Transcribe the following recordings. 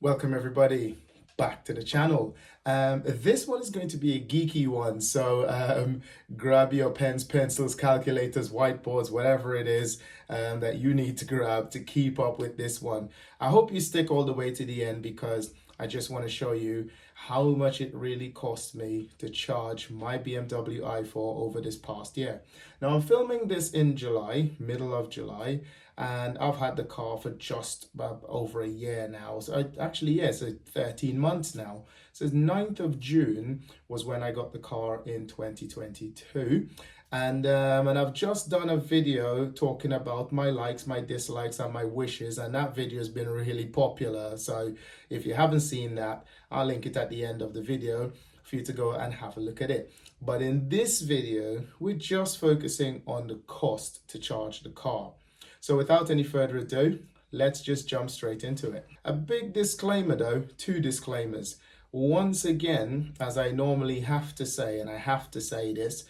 Welcome everybody back to the channel. This one is going to be a geeky one, so grab your pens, pencils, calculators, whiteboards, whatever it is that you need to grab to keep up with this one. I hope you stick all the way to the end because I just want to show you how much it really cost me to charge my BMW i4 over this past year. Now I'm filming this in July, middle of July, and I've had the car for just over a year now. So so 13 months now. So 9th of June was when I got the car in 2022. And I've just done a video talking about my likes, my dislikes, and my wishes, and that video has been really popular. So if you haven't seen that, I'll link it at the end of the video for you to go and have a look at it. But in this video, we're just focusing on the cost to charge the car. So without any further ado, let's just jump straight into it. A big disclaimer though, two disclaimers. Once again, as I normally have to say, and I have to say this,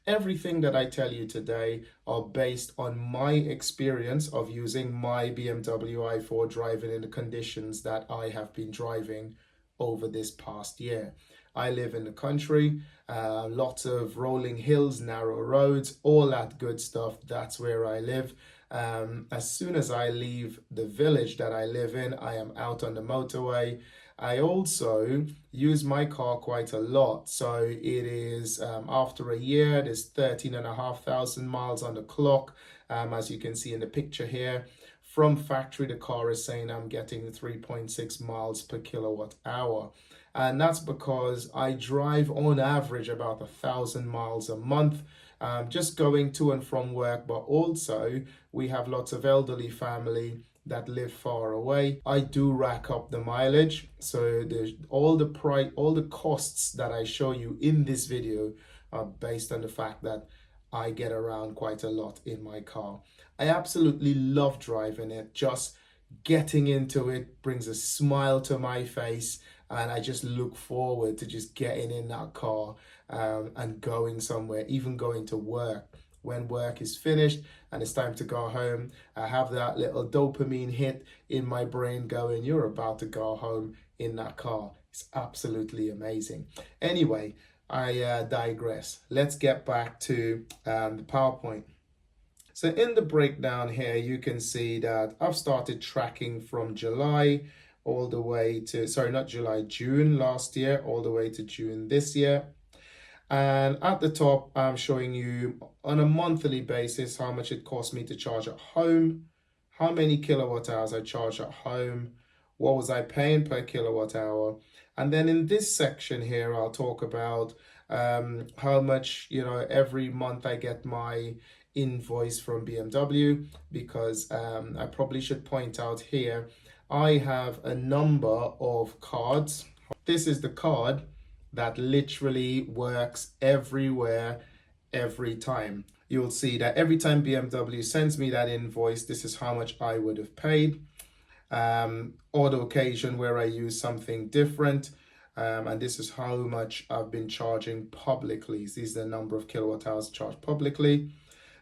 everything that I tell you today are based on my experience of using my BMW i4 driving in the conditions that I have been driving over this past year. I live in the country, lots of rolling hills, narrow roads, all that good stuff. That's where I live. As soon as I leave the village that I live in, I am out on the motorway. I also use my car quite a lot. So it is, after a year, there's 13,500 miles on the clock. As you can see in the picture here. From factory, the car is saying I'm getting 3.6 miles per kilowatt hour. And that's because I drive on average about 1,000 miles a month, just going to and from work. But also we have lots of elderly family that live far away. I do rack up the mileage. So all the costs that I show you in this video are based on the fact that I get around quite a lot in my car. I absolutely love driving it. Just getting into it brings a smile to my face, and I just look forward to just getting in that car and going somewhere, even going to work. When work is finished and it's time to go home, I have that little dopamine hit in my brain going, you're about to go home in that car. It's absolutely amazing. Anyway, I digress. Let's get back to the PowerPoint. So in the breakdown here, you can see that I've started tracking from July all the way to, sorry, not July, June last year, all the way to June this year. And at the top, I'm showing you on a monthly basis how much it cost me to charge at home, how many kilowatt hours I charge at home, what was I paying per kilowatt hour. And then in this section here, I'll talk about how much, every month I get my invoice from BMW, because I probably should point out here, I have a number of cards. This is the card that literally works everywhere, every time. You'll see that every time BMW sends me that invoice, this is how much I would have paid. Odd occasion where I use something different, and this is how much I've been charging publicly. These are the number of kilowatt hours charged publicly.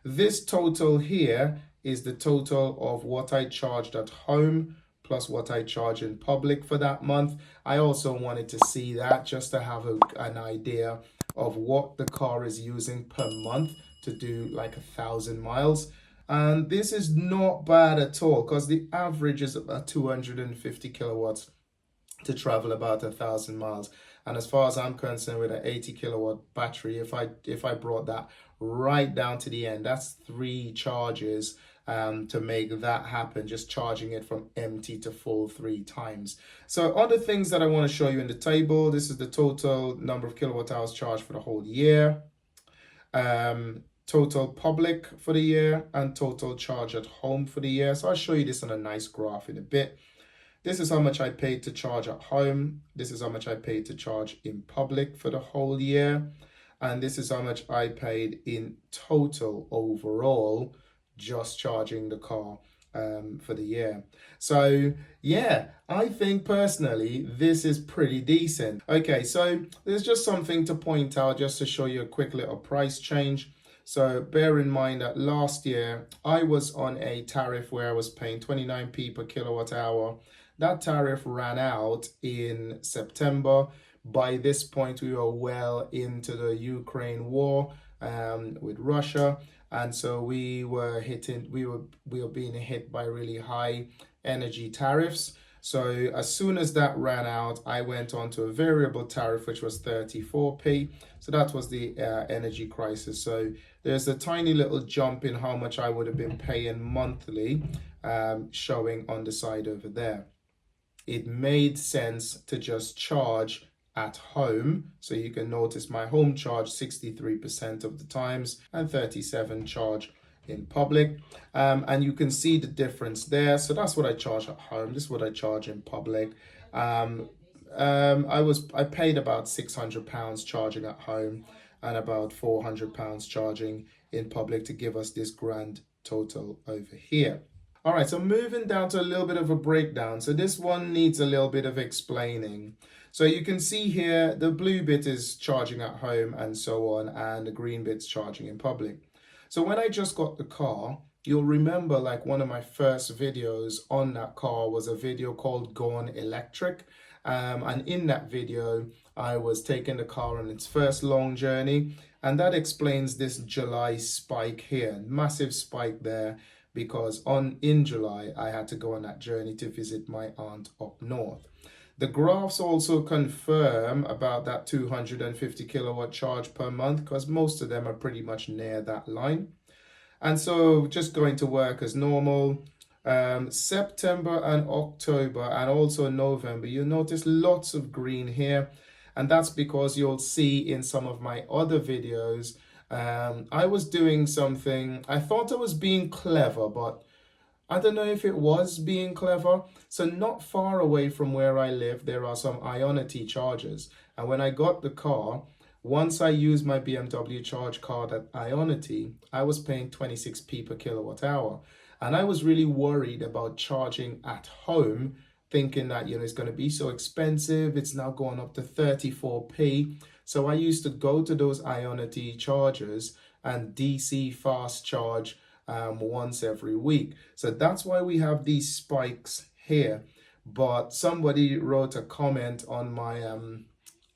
This total here is the total of what I charged at home plus what I charge in public for that month. I also wanted to see that just to have an idea of what the car is using per month to do like 1,000 miles. And this is not bad at all, because the average is about 250 kilowatts to travel about 1,000 miles. And as far as I'm concerned, with an 80 kilowatt battery, if I brought that right down to the end, that's 3 charges to make that happen, just charging it from empty to full 3 times. So other things that I want to show you in the table, this is the total number of kilowatt hours charged for the whole year, total public for the year, and total charge at home for the year. So I'll show you this on a nice graph in a bit. This is how much I paid to charge at home. This is how much I paid to charge in public for the whole year. And this is how much I paid in total overall, just charging the car for the year. So yeah, I think personally, this is pretty decent. Okay, so there's just something to point out just to show you a quick little price change. So bear in mind that last year I was on a tariff where I was paying 29p per kilowatt hour. That tariff ran out in September. By this point, we were well into the Ukraine war with Russia, and so we were being hit by really high energy tariffs. So as soon as that ran out, I went on to a variable tariff, which was 34p. So that was the energy crisis. So there's a tiny little jump in how much I would have been paying monthly, showing on the side over there. It made sense to just charge at home. So you can notice my home charge 63% of the times and 37 charge in public. And you can see the difference there. So that's what I charge at home. This is what I charge in public. I paid about £600 charging at home and about £400 charging in public to give us this grand total over here. All right, so moving down to a little bit of a breakdown. So this one needs a little bit of explaining. So you can see here, the blue bit is charging at home and so on, and the green bit's charging in public. So when I just got the car, you'll remember like one of my first videos on that car was a video called Gone Electric. And in that video, I was taking the car on its first long journey, and that explains this July spike here, massive spike there, because in July, I had to go on that journey to visit my aunt up north. The graphs also confirm about that 250 kilowatt charge per month, because most of them are pretty much near that line. And so just going to work as normal. September and October and also November, you notice lots of green here. And that's because you'll see in some of my other videos, I was doing something, I thought I was being clever, but I don't know if it was being clever. So not far away from where I live, there are some Ionity chargers. And when I got the car, once I used my BMW charge card at Ionity, I was paying 26p per kilowatt hour. And I was really worried about charging at home, thinking that, it's going to be so expensive. It's now going up to 34p. So I used to go to those Ionity chargers and DC fast charge once every week. So that's why we have these spikes here. But somebody wrote a comment on my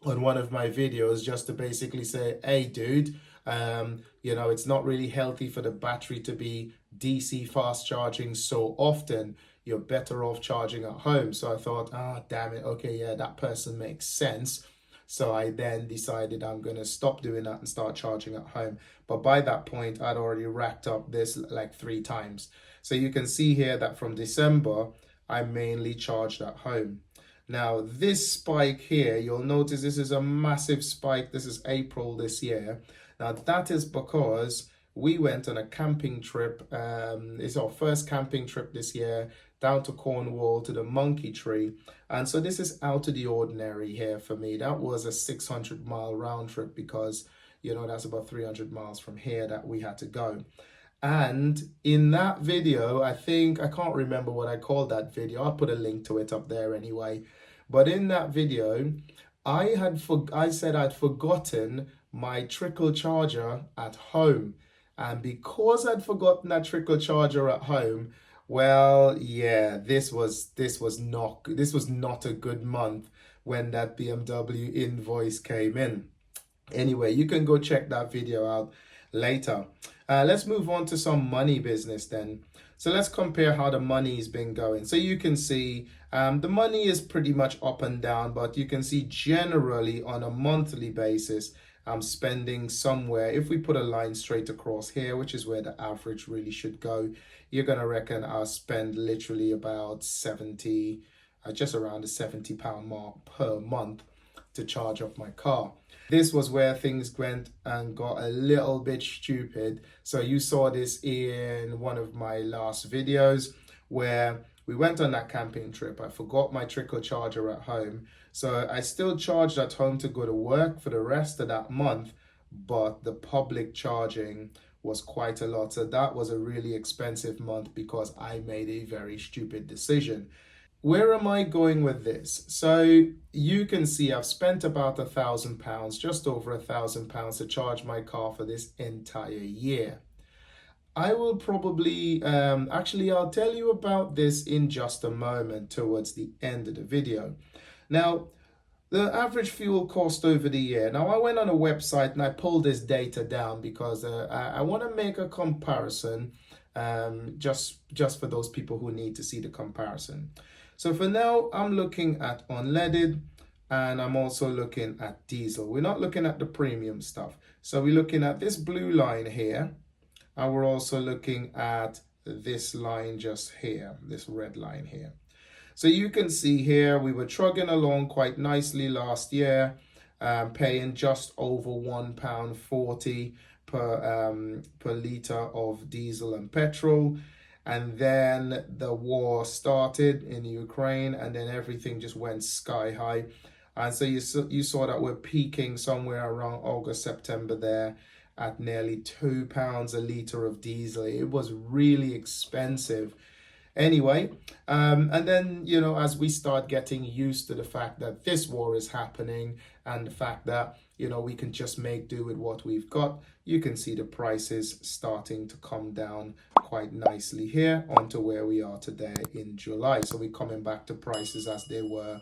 on one of my videos just to basically say, hey dude, it's not really healthy for the battery to be DC fast charging so often. You're better off charging at home. So I thought, damn it, okay, yeah, that person makes sense. So I then decided I'm going to stop doing that and start charging at home. But by that point, I'd already racked up this like 3 times. So you can see here that from December, I mainly charged at home. Now, this spike here, you'll notice this is a massive spike. This is April this year. Now, that is because we went on a camping trip. It's our first camping trip this year down to Cornwall to the Monkey Tree. And so this is out of the ordinary here for me. That was a 600-mile round trip because, that's about 300 miles from here that we had to go. And in that video, I can't remember what I called that video. I'll put a link to it up there anyway. But in that video, I said I'd forgotten my trickle charger at home. And because I'd forgotten that trickle charger at home, well, yeah, this was not a good month when that BMW invoice came in. Anyway, you can go check that video out later. Let's move on to some money business then. So let's compare how the money's been going. So you can see the money is pretty much up and down, but you can see generally on a monthly basis, I'm spending somewhere, if we put a line straight across here, which is where the average really should go, you're going to reckon I'll spend literally about 70, just around the £70 mark per month to charge up my car. This was where things went and got a little bit stupid. So you saw this in one of my last videos where we went on that camping trip. I forgot my trickle charger at home. So I still charged at home to go to work for the rest of that month, but the public charging was quite a lot. So that was a really expensive month because I made a very stupid decision. Where am I going with this? So you can see I've spent about £1,000, just over £1,000 to charge my car for this entire year. I will probably, actually, I'll tell you about this in just a moment towards the end of the video. Now, the average fuel cost over the year. Now, I went on a website and I pulled this data down because I want to make a comparison, just for those people who need to see the comparison. So for now, I'm looking at unleaded and I'm also looking at diesel. We're not looking at the premium stuff. So we're looking at this blue line here, and we're also looking at this line just here, this red line here. So you can see here, we were trugging along quite nicely last year, paying just over £1.40 per litre of diesel and petrol. And then the war started in Ukraine, and then everything just went sky high. And so you saw that we're peaking somewhere around August, September there at nearly £2 a litre of diesel. It was really expensive. Anyway, and then, you know, as we start getting used to the fact that this war is happening and the fact that, you know, we can just make do with what we've got, you can see the prices starting to come down quite nicely here onto where we are today in July. So we're coming back to prices as they were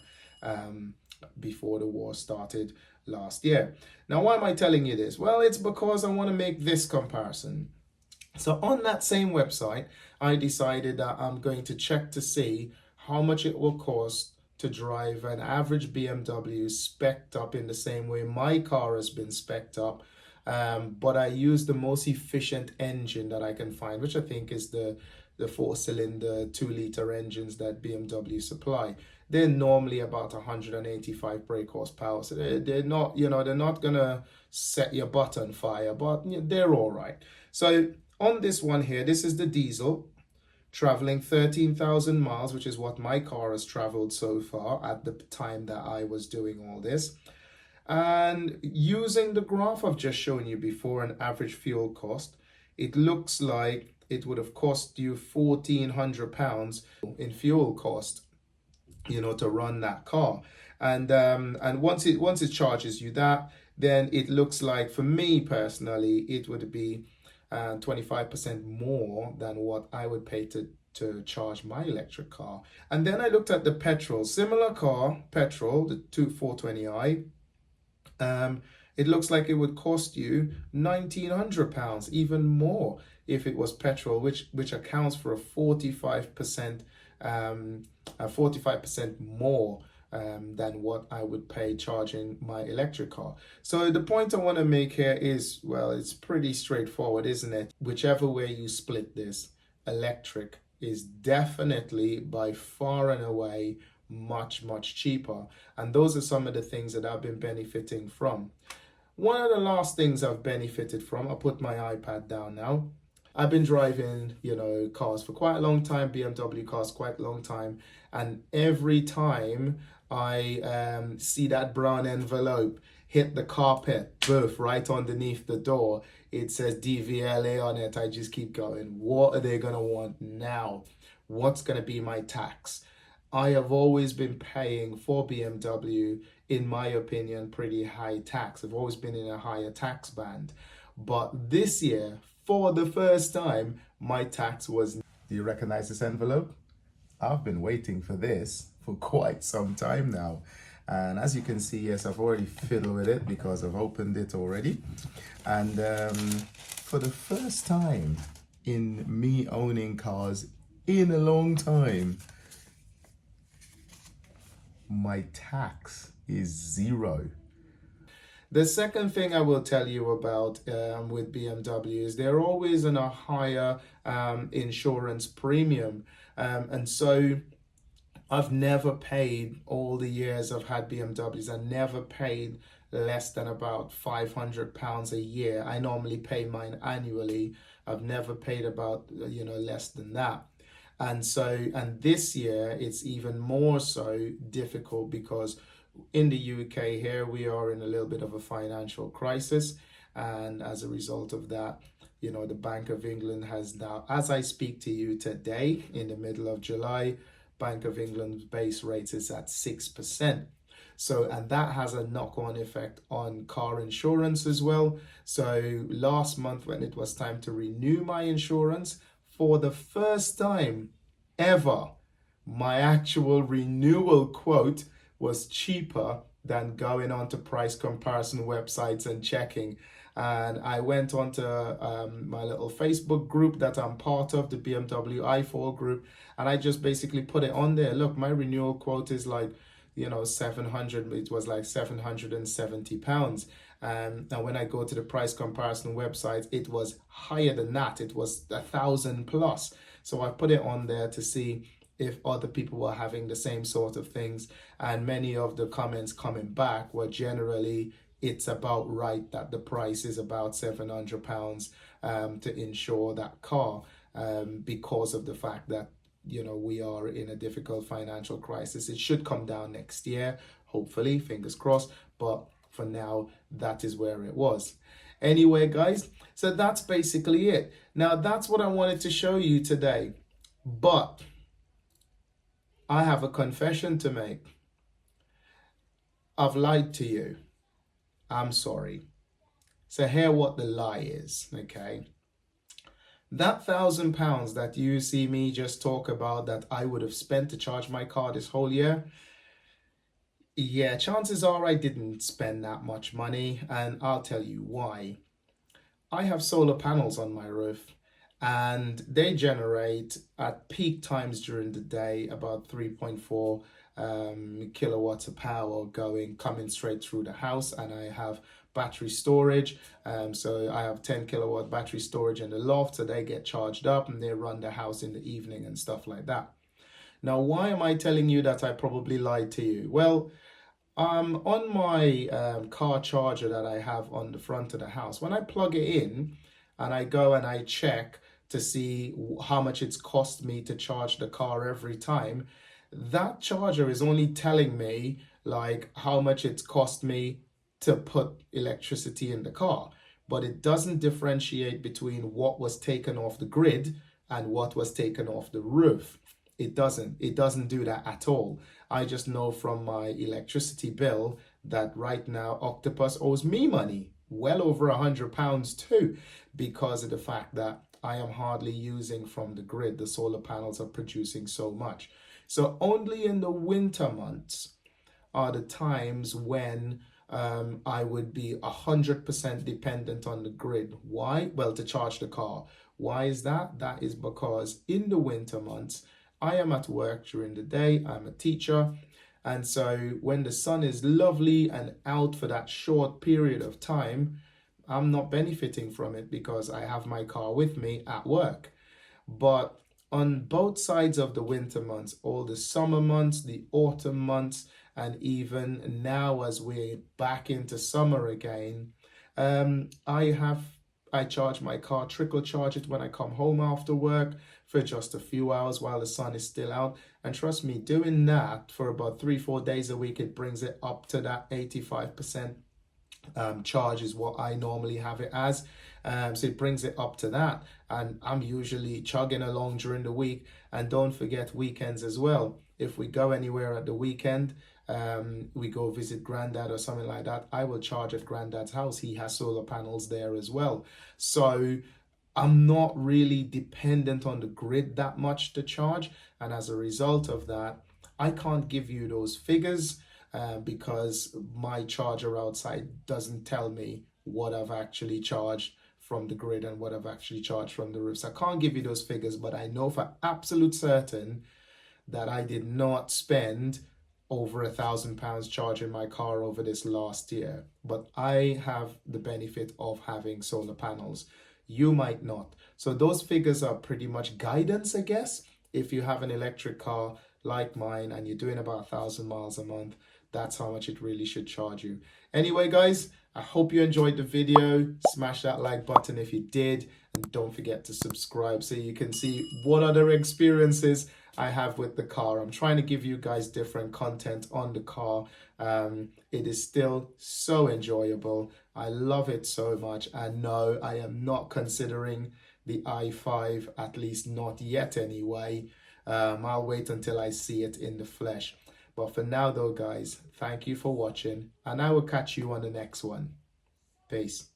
before the war started last year. Now, why am I telling you this? Well, it's because I want to make this comparison. So on that same website, I decided that I'm going to check to see how much it will cost to drive an average BMW spec'd up in the same way my car has been spec'd up. But I use the most efficient engine that I can find, which I think is the 4-cylinder 2-litre engines that BMW supply. They're normally about 185 brake horsepower. So they're not, you know, they're not going to set your butt on fire, but they're all right. So on this one here, this is the diesel traveling 13,000 miles, which is what my car has traveled so far at the time that I was doing all this. And using the graph I've just shown you before, an average fuel cost, it looks like it would have cost you £1,400 in fuel cost, you know, to run that car. And once it charges you that, then it looks like, for me personally, it would be 25% more than what I would pay to charge my electric car. And then I looked at the petrol, similar car, petrol, the 420i. It looks like it would cost you £1,900, even more if it was petrol, which accounts for a 45% more than what I would pay charging my electric car. So the point I want to make here is, well, it's pretty straightforward, isn't it? Whichever way you split this, electric is definitely by far and away much, much cheaper. And those are some of the things that I've been benefiting from. One of the last things I've benefited from, I'll put my iPad down now. I've been driving, you know, cars for quite a long time, BMW cars quite a long time. And every time I see that brown envelope hit the carpet, boof, right underneath the door, it says DVLA on it. I just keep going, what are they going to want now? What's going to be my tax? I have always been paying for BMW, in my opinion, pretty high tax. I've always been in a higher tax band. But this year, for the first time, my tax was... Do you recognize this envelope? I've been waiting for this for quite some time now. And as you can see, yes, I've already fiddled with it because I've opened it already. And for the first time in me owning cars in a long time, my tax is zero. The second thing I will tell you about with BMW is they're always on a higher insurance premium. And so I've never paid, all the years I've had BMWs, I never paid less than about £500 a year. I normally pay mine annually. I've never paid about, you know, less than that. And this year it's even more so difficult because in the UK here, we are in a little bit of a financial crisis. And as a result of that, you know, the Bank of England has now, as I speak to you today, in the middle of July, Bank of England's base rate is at 6%. So, and that has a knock-on effect on car insurance as well. So last month when it was time to renew my insurance, for the first time ever, my actual renewal quote was cheaper than going onto price comparison websites and checking. And I went onto my little Facebook group that I'm part of, the BMW i4 group, and I just basically put it on there. Look, my renewal quote is like, 700, it was like £770. And when I go to the price comparison website, it was higher than that. It was 1,000 plus. So I put it on there to see if other people were having the same sort of things. And many of the comments coming back were generally, it's about right that the price is about £700 to insure that car, because of the fact that we are in a difficult financial crisis. It should come down next year, hopefully, fingers crossed, but for now, that is where it was. Anyway, guys, so that's basically it. Now, that's what I wanted to show you today, but I have a confession to make. I've lied to you. I'm sorry. So hear what the lie is, okay? That £1,000 that you see me just talk about that I would have spent to charge my car this whole year, yeah, chances are I didn't spend that much money, and I'll tell you why. I have solar panels on my roof, and they generate at peak times during the day about 3.4 kilowatts of power coming straight through the house, and I have battery storage. So I have 10 kilowatt battery storage in the loft, so they get charged up and they run the house in the evening and stuff like that. Now, why am I telling you that I probably lied to you? Well, on my car charger that I have on the front of the house, when I plug it in and I go and I check to see how much it's cost me to charge the car every time, that charger is only telling me like how much it's cost me to put electricity in the car, but it doesn't differentiate between what was taken off the grid and what was taken off the roof. It doesn't do that at all. I just know from my electricity bill that right now Octopus owes me money, well over £100 too, because of the fact that I am hardly using from the grid. The solar panels are producing so much. So only in the winter months are the times when I would be 100% dependent on the grid. Why? Well, to charge the car. Why is that? That is because in the winter months, I am at work during the day. I'm a teacher. And so when the sun is lovely and out for that short period of time, I'm not benefiting from it because I have my car with me at work. But on both sides of the winter months, all the summer months, the autumn months, and even now as we're back into summer again, I charge my car, trickle charge it when I come home after work for just a few hours while the sun is still out. And trust me, doing that for about 3-4 days a week, it brings it up to that 85% charge is what I normally have it as. So it brings it up to that, and I'm usually chugging along during the week. And don't forget weekends as well. If we go anywhere at the weekend, we go visit Granddad or something like that, I will charge at Granddad's house. He has solar panels there as well. So I'm not really dependent on the grid that much to charge, and as a result of that, I can't give you those figures because my charger outside doesn't tell me what I've actually charged from the grid and what I've actually charged from the roof. So I can't give you those figures, but I know for absolute certain that I did not spend over £1,000 charging my car over this last year. But I have the benefit of having solar panels. You might not. So those figures are pretty much guidance, I guess. If you have an electric car like mine and you're doing about 1,000 miles a month, that's how much it really should charge you. Anyway, guys, I hope you enjoyed the video. Smash that like button if you did, and don't forget to subscribe so you can see what other experiences I have with the car. I'm trying to give you guys different content on the car. It is still so enjoyable. I love it so much. And no, I am not considering the i5, at least not yet anyway. I'll wait until I see it in the flesh. But for now though, guys, thank you for watching, and I will catch you on the next one. Peace.